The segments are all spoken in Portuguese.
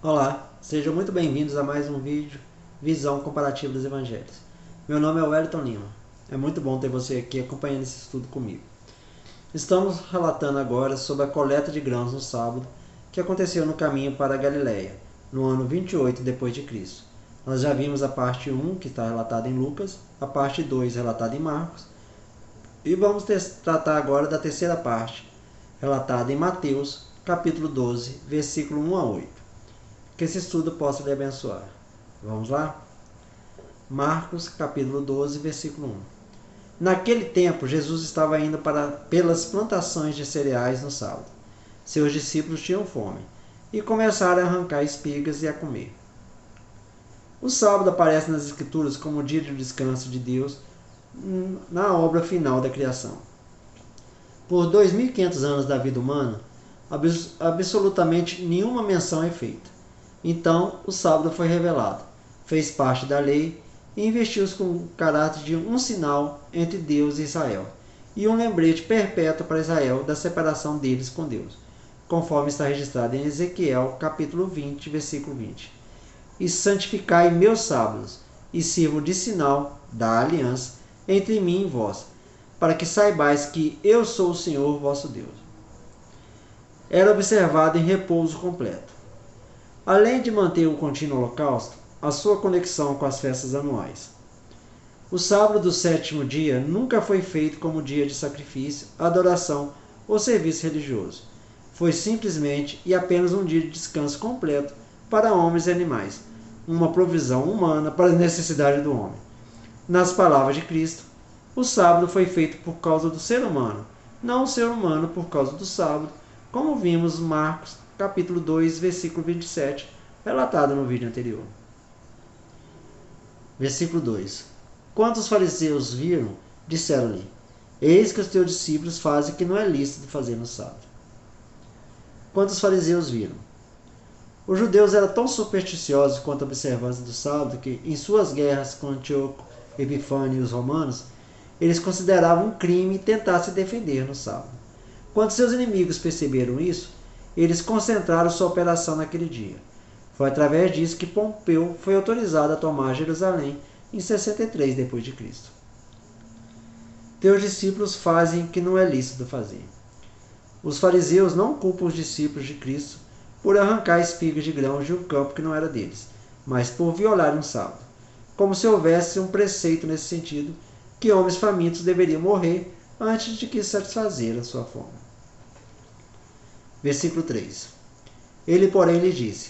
Olá, sejam muito bem-vindos a mais um vídeo Visão Comparativa dos Evangelhos. Meu nome é Wellington Lima. É muito bom ter você aqui acompanhando esse estudo comigo. Estamos relatando agora sobre a coleta de grãos no sábado que aconteceu no caminho para a Galileia, no ano 28 depois de Cristo. Nós já vimos a parte 1, que está relatada em Lucas, a parte 2 relatada em Marcos, e vamos tratar agora da terceira parte, relatada em Mateus, capítulo 12, versículo 1 a 8. Que esse estudo possa lhe abençoar. Vamos lá? Marcos, capítulo 12, versículo 1. Naquele tempo, Jesus estava indo pelas plantações de cereais no sábado. Seus discípulos tinham fome e começaram a arrancar espigas e a comer. O sábado aparece nas Escrituras como o dia de descanso de Deus na obra final da criação. Por 2.500 anos da vida humana, absolutamente nenhuma menção é feita. Então, o sábado foi revelado, fez parte da lei e investiu-se com o caráter de um sinal entre Deus e Israel, e um lembrete perpétuo para Israel da separação deles com Deus, conforme está registrado em Ezequiel, capítulo 20, versículo 20. E santificai meus sábados, e sirvam de sinal da aliança entre mim e vós, para que saibais que eu sou o Senhor vosso Deus. Era observado em repouso completo. Além de manter o contínuo holocausto, a sua conexão com as festas anuais. O sábado do sétimo dia nunca foi feito como dia de sacrifício, adoração ou serviço religioso. Foi simplesmente e apenas um dia de descanso completo para homens e animais, uma provisão humana para as necessidades do homem. Nas palavras de Cristo, o sábado foi feito por causa do ser humano, não o ser humano por causa do sábado, como vimos em Marcos, capítulo 2, versículo 27, relatado no vídeo anterior. Versículo 2. Quando os fariseus viram, disseram-lhe: Eis que os teus discípulos fazem o que não é lícito fazer no sábado. Quando os fariseus viram. Os judeus eram tão supersticiosos quanto a observância do sábado que, em suas guerras com Antíoco, Epifânio e os romanos, eles consideravam um crime tentar se defender no sábado. Quando seus inimigos perceberam isso, eles concentraram sua operação naquele dia. Foi através disso que Pompeu foi autorizado a tomar Jerusalém em 63 d.C. Teus discípulos fazem o que não é lícito fazer. Os fariseus não culpam os discípulos de Cristo por arrancar espigas de grãos de um campo que não era deles, mas por violarem um sábado, como se houvesse um preceito nesse sentido, que homens famintos deveriam morrer antes de que satisfazer a sua fome. Versículo 3. Ele, porém, lhe disse: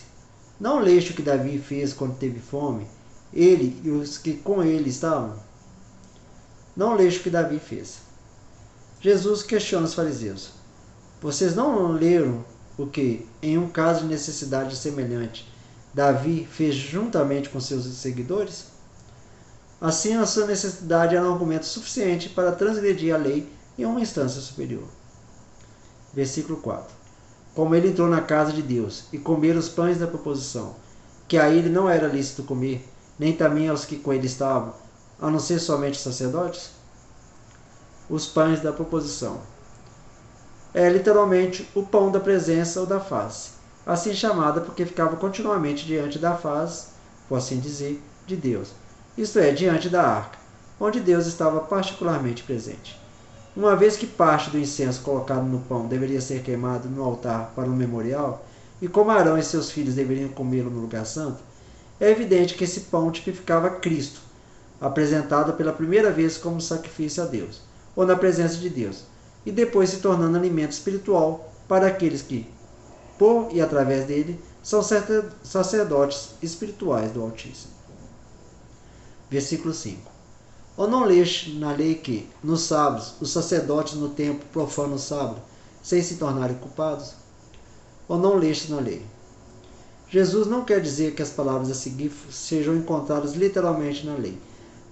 Não leste o que Davi fez quando teve fome, ele e os que com ele estavam? Não leste o que Davi fez. Jesus questiona os fariseus: Vocês não leram o que, em um caso de necessidade semelhante, Davi fez juntamente com seus seguidores? Assim, a sua necessidade era um argumento suficiente para transgredir a lei em uma instância superior. Versículo 4. Como ele entrou na casa de Deus e comer os pães da proposição, que a ele não era lícito comer, nem também aos que com ele estavam, a não ser somente os sacerdotes? Os pães da proposição. É literalmente o pão da presença ou da face, assim chamada porque ficava continuamente diante da face, por assim dizer, de Deus, isto é, diante da arca, onde Deus estava particularmente presente. Uma vez que parte do incenso colocado no pão deveria ser queimado no altar para um memorial, e como Arão e seus filhos deveriam comê-lo no lugar santo, é evidente que esse pão tipificava Cristo, apresentado pela primeira vez como sacrifício a Deus, ou na presença de Deus, e depois se tornando alimento espiritual para aqueles que, por e através dele, são sacerdotes espirituais do Altíssimo. Versículo 5. Ou não leste na lei que, nos sábados, os sacerdotes no templo profanam o sábado, sem se tornarem culpados? Ou não leste na lei? Jesus não quer dizer que as palavras a seguir sejam encontradas literalmente na lei,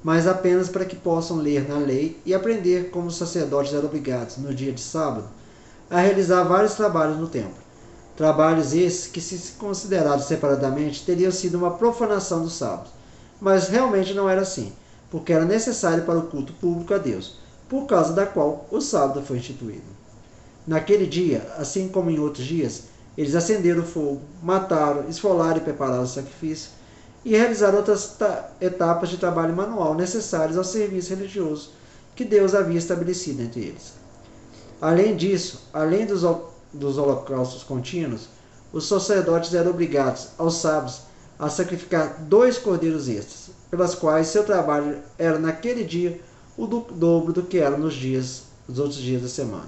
mas apenas para que possam ler na lei e aprender como os sacerdotes eram obrigados, no dia de sábado, a realizar vários trabalhos no templo. Trabalhos esses que, se considerados separadamente, teriam sido uma profanação do sábado. Mas realmente não era assim, porque era necessário para o culto público a Deus, por causa da qual o sábado foi instituído. Naquele dia, assim como em outros dias, Eles acenderam o fogo, mataram, esfolaram e prepararam o sacrifício e realizaram outras etapas de trabalho manual necessárias ao serviço religioso que Deus havia estabelecido entre eles. Além disso, além dos holocaustos contínuos, os sacerdotes eram obrigados, aos sábados, a sacrificar 2 cordeiros extras, pelas quais seu trabalho era naquele dia o dobro do que era nos outros dias da semana,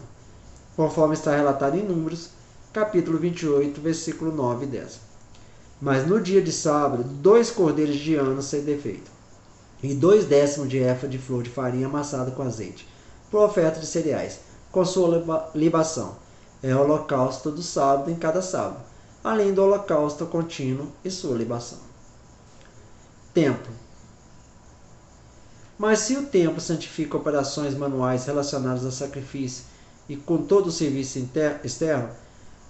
conforme está relatado em Números, capítulo 28, versículo 9 e 10. Mas no dia de sábado, 2 cordeiros de ano sem defeito, e 2/10 de efa de flor de farinha amassada com azeite, por oferta de cereais, com sua libação. É o holocausto do sábado em cada sábado, além do holocausto contínuo e sua libação. Templo. Mas se o templo santifica operações manuais relacionadas ao sacrifício e com todo o serviço externo,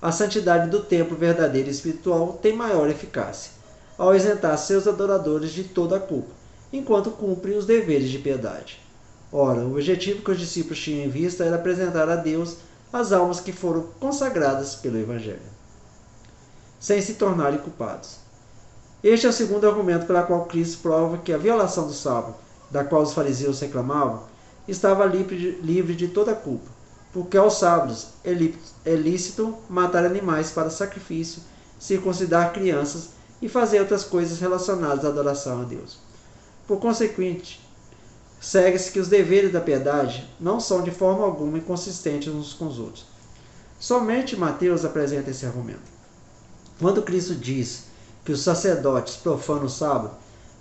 a santidade do templo verdadeiro e espiritual tem maior eficácia, ao isentar seus adoradores de toda a culpa, enquanto cumprem os deveres de piedade. Ora, o objetivo que os discípulos tinham em vista era apresentar a Deus as almas que foram consagradas pelo Evangelho, sem se tornarem culpados. Este é o segundo argumento pelo qual Cristo prova que a violação do sábado, da qual os fariseus reclamavam, estava livre de toda culpa, porque aos sábados é lícito matar animais para sacrifício, circuncidar crianças e fazer outras coisas relacionadas à adoração a Deus. Por consequente, segue-se que os deveres da piedade não são de forma alguma inconsistentes uns com os outros. Somente Mateus apresenta esse argumento. Quando Cristo diz que os sacerdotes profanam o sábado,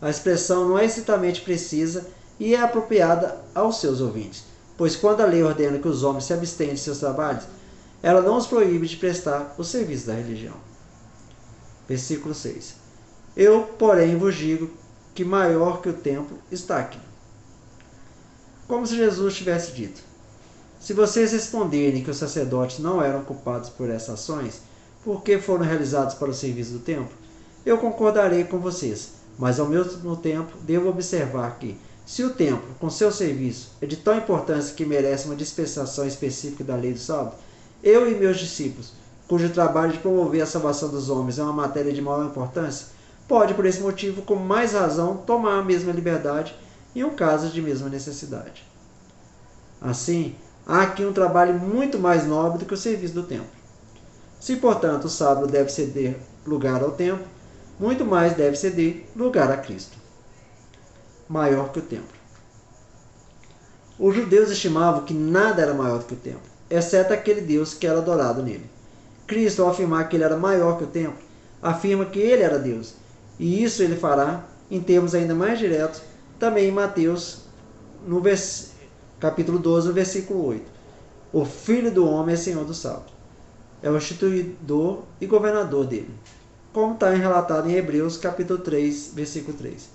a expressão não é estritamente precisa e é apropriada aos seus ouvintes, pois quando a lei ordena que os homens se abstenham de seus trabalhos, ela não os proíbe de prestar o serviço da religião. Versículo 6. Eu, porém, vos digo que maior que o templo está aqui. Como se Jesus tivesse dito: se vocês responderem que os sacerdotes não eram culpados por essas ações, porque foram realizados para o serviço do templo, eu concordarei com vocês, mas ao mesmo tempo devo observar que, se o templo, com seu serviço, é de tal importância que merece uma dispensação específica da lei do sábado, eu e meus discípulos, cujo trabalho de promover a salvação dos homens é uma matéria de maior importância, pode, por esse motivo, com mais razão, tomar a mesma liberdade em um caso de mesma necessidade. Assim, há aqui um trabalho muito mais nobre do que o serviço do templo. Se, portanto, o sábado deve ceder lugar ao templo, muito mais deve ceder lugar a Cristo, maior que o templo. Os judeus estimavam que nada era maior do que o templo, exceto aquele Deus que era adorado nele. Cristo, ao afirmar que ele era maior que o templo, afirma que ele era Deus, e isso ele fará, em termos ainda mais diretos, também em Mateus, no capítulo 12, versículo 8. O Filho do Homem é Senhor do sábado. É o instituidor e governador dele, como está relatado em Hebreus, capítulo 3, versículo 3.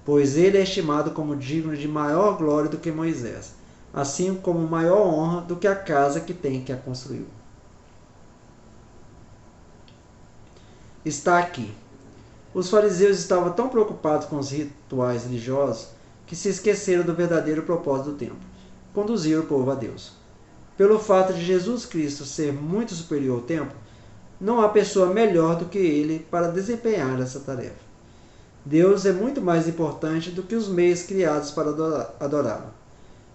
Pois ele é estimado como digno de maior glória do que Moisés, assim como maior honra do que a casa que tem que a construiu. Está aqui. Os fariseus estavam tão preocupados com os rituais religiosos que se esqueceram do verdadeiro propósito do templo, conduzir o povo a Deus. Pelo fato de Jesus Cristo ser muito superior ao templo, não há pessoa melhor do que ele para desempenhar essa tarefa. Deus é muito mais importante do que os meios criados para adorá-lo.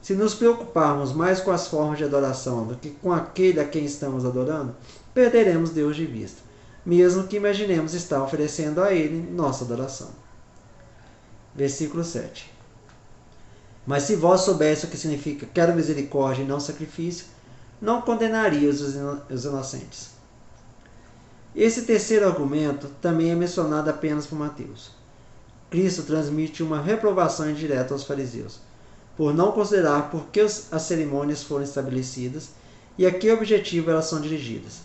Se nos preocuparmos mais com as formas de adoração do que com aquele a quem estamos adorando, perderemos Deus de vista, mesmo que imaginemos estar oferecendo a ele nossa adoração. Versículo 7. Mas se vós soubesse o que significa quero misericórdia e não sacrifício, não condenarias os inocentes. Esse terceiro argumento também é mencionado apenas por Mateus. Cristo transmite uma reprovação indireta aos fariseus, por não considerar por que as cerimônias foram estabelecidas e a que objetivo elas são dirigidas.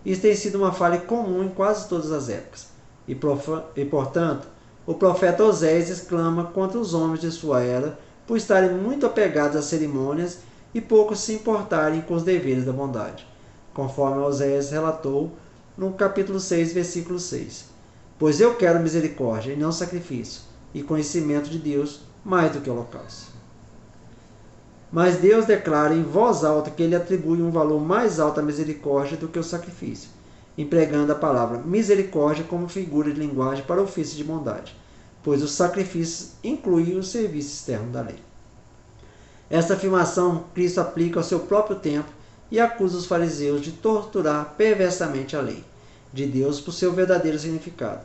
Isso tem sido uma falha comum em quase todas as épocas, e portanto, o profeta Oséias exclama contra os homens de sua era por estarem muito apegados às cerimônias e pouco se importarem com os deveres da bondade, conforme Oséias relatou no capítulo 6, versículo 6. Pois eu quero misericórdia e não sacrifício, e conhecimento de Deus mais do que holocausto. Mas Deus declara em voz alta que ele atribui um valor mais alto à misericórdia do que o sacrifício, empregando a palavra misericórdia como figura de linguagem para ofício de bondade, pois os sacrifícios incluem o serviço externo da lei. Esta afirmação Cristo aplica ao seu próprio tempo e acusa os fariseus de torturar perversamente a lei de Deus por seu verdadeiro significado,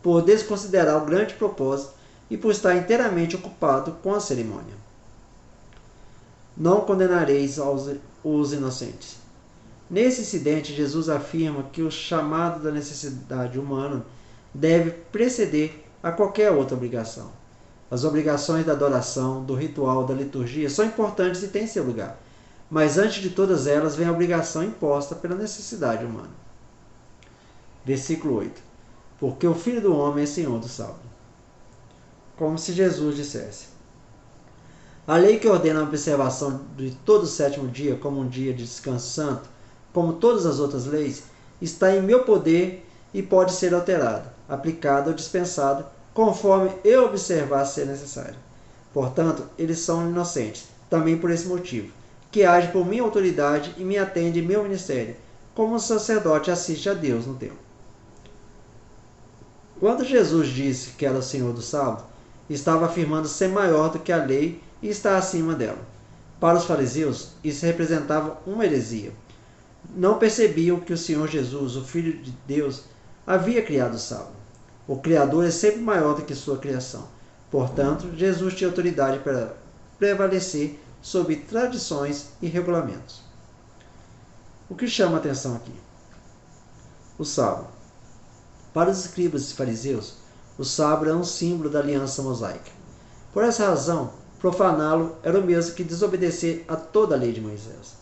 por desconsiderar o grande propósito e por estar inteiramente ocupado com a cerimônia. Não condenareis os inocentes. Nesse incidente, Jesus afirma que o chamado da necessidade humana deve preceder a qualquer outra obrigação. As obrigações da adoração, do ritual, da liturgia são importantes e têm seu lugar, mas antes de todas elas vem a obrigação imposta pela necessidade humana. Versículo 8. Porque o Filho do Homem é Senhor do sábado. Como se Jesus dissesse: a lei que ordena a observação de todo o sétimo dia como um dia de descanso santo, como todas as outras leis, está em meu poder e pode ser alterada, aplicada ou dispensada, conforme eu observar ser necessário. Portanto, eles são inocentes, também por esse motivo, que age por minha autoridade e me atende em meu ministério, como um sacerdote assiste a Deus no templo. Quando Jesus disse que era o Senhor do sábado, estava afirmando ser maior do que a lei e estar acima dela. Para os fariseus, isso representava uma heresia. Não percebiam que o Senhor Jesus, o Filho de Deus, havia criado o sábado. O Criador é sempre maior do que sua criação. Portanto, Jesus tinha autoridade para prevalecer sobre tradições e regulamentos. O que chama a atenção aqui? O sábado. Para os escribas e fariseus, o sábado é um símbolo da aliança mosaica. Por essa razão, profaná-lo era o mesmo que desobedecer a toda a lei de Moisés.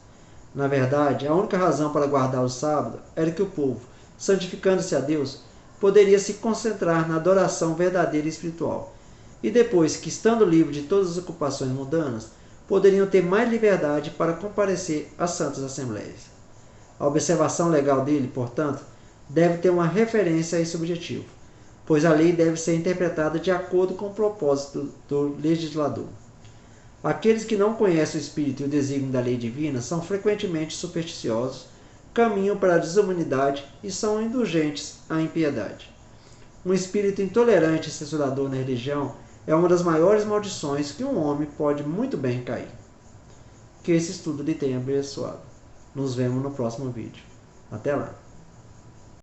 Na verdade, a única razão para guardar o sábado era que o povo, santificando-se a Deus, poderia se concentrar na adoração verdadeira e espiritual, e depois que, estando livre de todas as ocupações mundanas, poderiam ter mais liberdade para comparecer às santas assembleias. A observação legal dele, portanto, deve ter uma referência a esse objetivo, pois a lei deve ser interpretada de acordo com o propósito do legislador. Aqueles que não conhecem o espírito e o desígnio da lei divina são frequentemente supersticiosos, caminham para a desumanidade e são indulgentes à impiedade. Um espírito intolerante e censurador na religião é uma das maiores maldições que um homem pode muito bem cair. Que esse estudo lhe tenha abençoado. Nos vemos no próximo vídeo. Até lá!